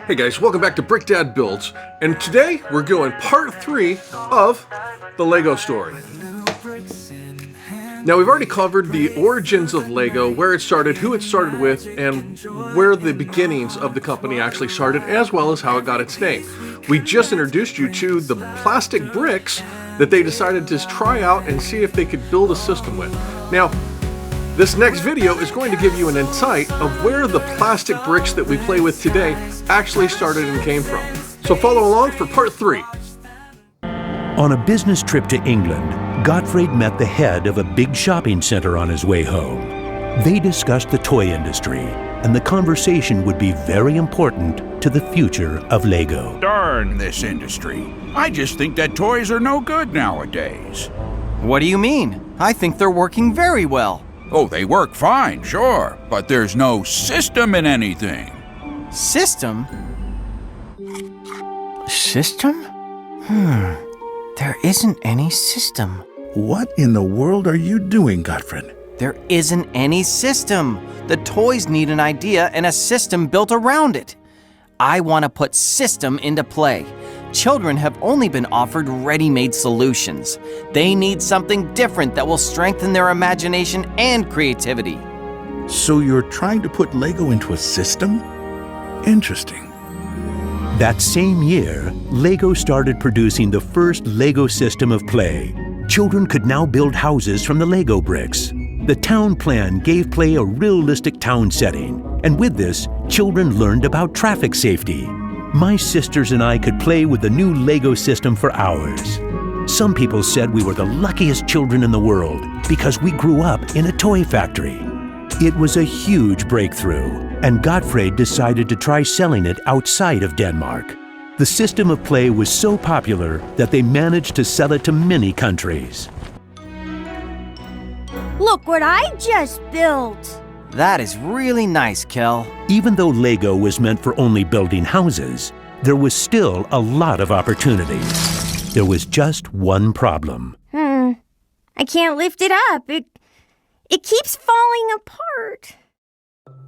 Hey guys, welcome back to Brick.dad.builds, and today we're doing part 3 of the Lego story. Now we've already covered the origins of Lego, where it started, who it started with, and where the beginnings of the company actually started, as well as how it got its name. We just introduced you to the plastic bricks that they decided to try out and see if they could build a system with. Now, this next video is going to give you an insight of where the plastic bricks that we play with today actually started and came from. So follow along for part 3. On a business trip to England, Gottfried met the head of a big shopping center on his way home. They discussed the toy industry, and the conversation would be very important to the future of Lego. Darn this industry. I just think that toys are no good nowadays. What do you mean? I think they're working very well. Oh, they work fine, sure, but there's no system in anything. System? System? There isn't any system. What in the world are you doing, Gottfried? There isn't any system. The toys need an idea and a system built around it. I want to put system into play. Children have only been offered ready-made solutions. They need something different that will strengthen their imagination and creativity. So you're trying to put Lego into a system? Interesting. That same year, Lego started producing the first Lego system of play. Children could now build houses from the Lego bricks. The town plan gave play a realistic town setting, and with this, children learned about traffic safety. My sisters and I could play with the new Lego system for hours. Some people said we were the luckiest children in the world because we grew up in a toy factory. It was a huge breakthrough, and Gottfried decided to try selling it outside of Denmark. The system of play was so popular that they managed to sell it to many countries. Look what I just built! That is really nice, Kel. Even though Lego was meant for only building houses, there was still a lot of opportunities. There was just one problem. I can't lift it up. It keeps falling apart.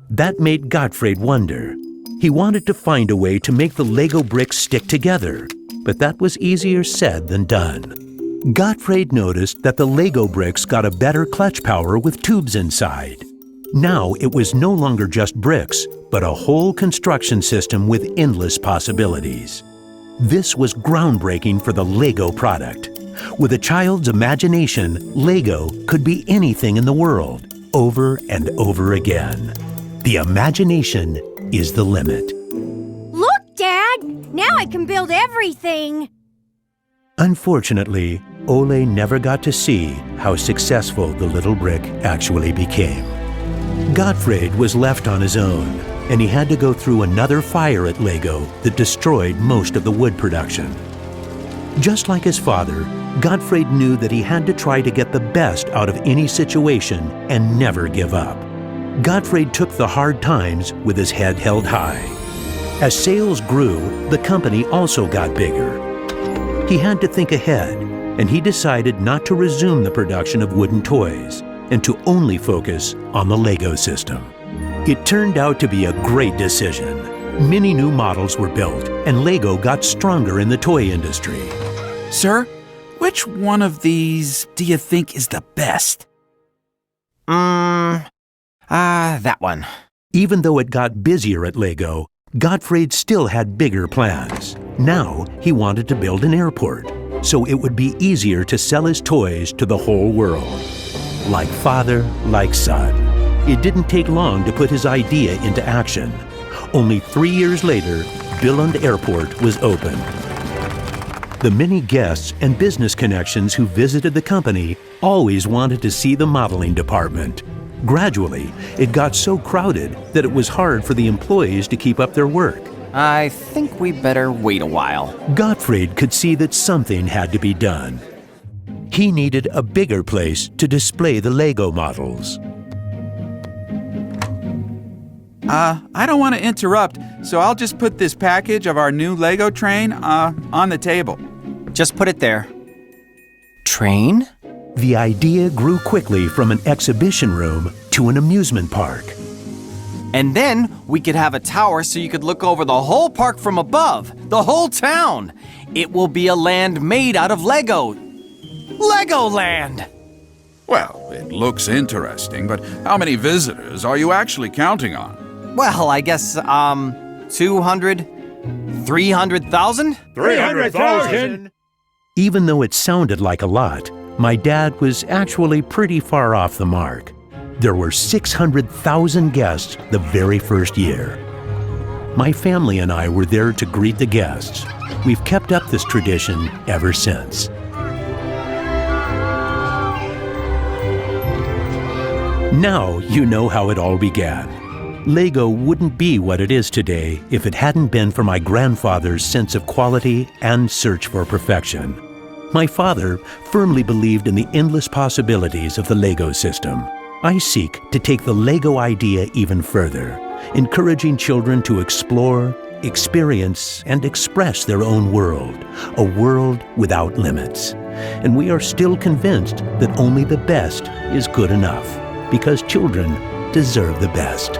That made Gottfried wonder. He wanted to find a way to make the Lego bricks stick together, but that was easier said than done. Gottfried noticed that the Lego bricks got a better clutch power with tubes inside. Now it was no longer just bricks, but a whole construction system with endless possibilities. This was groundbreaking for the Lego product. With a child's imagination, Lego could be anything in the world, over and over again. The imagination is the limit. Look, Dad! Now I can build everything! Unfortunately, Ole never got to see how successful the little brick actually became. Gottfried was left on his own, and he had to go through another fire at Lego that destroyed most of the wood production. Just like his father, Gottfried knew that he had to try to get the best out of any situation and never give up. Gottfried took the hard times with his head held high. As sales grew, the company also got bigger. He had to think ahead, and he decided not to resume the production of wooden toys and to only focus on the Lego system. It turned out to be a great decision. Many new models were built, and Lego got stronger in the toy industry. Sir, which one of these do you think is the best? That one. Even though it got busier at Lego, Gottfried still had bigger plans. Now he wanted to build an airport, so it would be easier to sell his toys to the whole world. Like father, like son. It didn't take long to put his idea into action. Only 3 years later, Billund Airport was opened. The many guests and business connections who visited the company always wanted to see the modeling department. Gradually, it got so crowded that it was hard for the employees to keep up their work. I think we better wait a while. Gottfried could see that something had to be done. He needed a bigger place to display the Lego models. I don't want to interrupt, so I'll just put this package of our new Lego train on the table. Just put it there. Train? The idea grew quickly from an exhibition room to an amusement park. And then we could have a tower so you could look over the whole park from above, the whole town. It will be a land made out of Lego. Legoland! Well, it looks interesting, but how many visitors are you actually counting on? Well, I guess, 200, 300,000? 300,000! Even though it sounded like a lot, my dad was actually pretty far off the mark. There were 600,000 guests the very first year. My family and I were there to greet the guests. We've kept up this tradition ever since. Now you know how it all began. Lego wouldn't be what it is today if it hadn't been for my grandfather's sense of quality and search for perfection. My father firmly believed in the endless possibilities of the Lego system. I seek to take the Lego idea even further, encouraging children to explore, experience, and express their own world, a world without limits. And we are still convinced that only the best is good enough, because children deserve the best.